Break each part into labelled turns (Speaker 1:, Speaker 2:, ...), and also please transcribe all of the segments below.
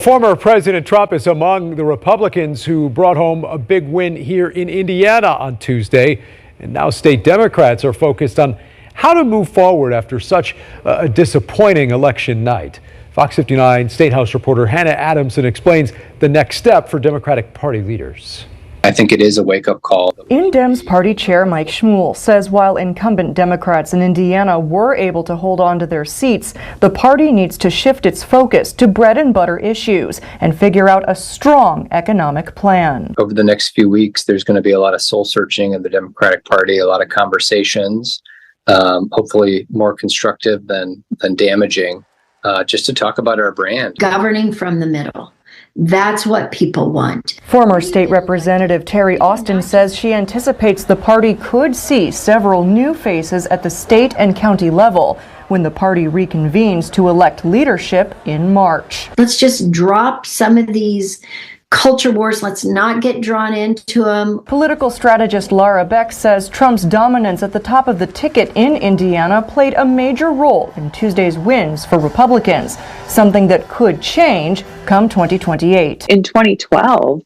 Speaker 1: Former President Trump is among the Republicans who brought home a big win here in Indiana on Tuesday. And now state Democrats are focused on how to move forward after such a disappointing election night. Fox 59 State House reporter Hannah Adamson explains the next step for Democratic Party leaders.
Speaker 2: I think it is a wake-up call.
Speaker 3: In-Dems Party Chair Mike Schmuhl says while incumbent Democrats in Indiana were able to hold on to their seats, the party needs to shift its focus to bread-and-butter issues and figure out a strong economic plan.
Speaker 2: Over the next few weeks, there's going to be a lot of soul-searching in the Democratic Party, a lot of conversations, hopefully more constructive than damaging, just to talk about our brand.
Speaker 4: Governing from the middle. That's what people want.
Speaker 3: Former State Representative Terry Austin says she anticipates the party could see several new faces at the state and county level when the party reconvenes to elect leadership in March.
Speaker 4: Let's just drop some of these culture wars. Let's not get drawn into them.
Speaker 3: Political strategist Laura Beck says Trump's dominance at the top of the ticket in Indiana played a major role in Tuesday's wins for Republicans, something that could change come 2028.
Speaker 5: In 2012,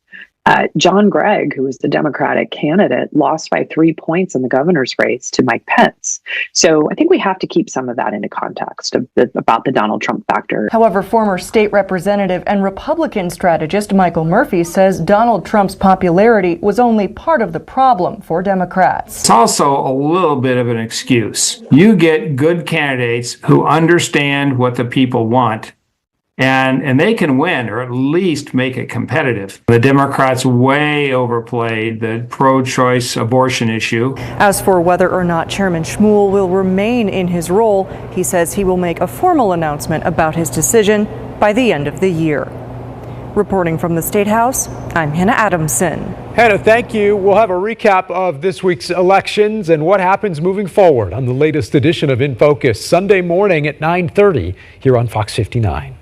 Speaker 5: John Gregg, who was the Democratic candidate, lost by 3 points in the governor's race to Mike Pence. So I think we have to keep some of that into context about the Donald Trump factor.
Speaker 3: However, former state representative and Republican strategist Michael Murphy says Donald Trump's popularity was only part of the problem for Democrats.
Speaker 6: It's also a little bit of an excuse. You get good candidates who understand what the people want, and they can win or at least make it competitive. The Democrats way overplayed the pro-choice abortion issue.
Speaker 3: As for whether or not Chairman Schmuhl will remain in his role, he says he will make a formal announcement about his decision by the end of the year. Reporting from the State House, I'm Hannah Adamson.
Speaker 1: Hannah, thank you. We'll have a recap of this week's elections and what happens moving forward on the latest edition of In Focus Sunday morning at 9:30 here on Fox 59.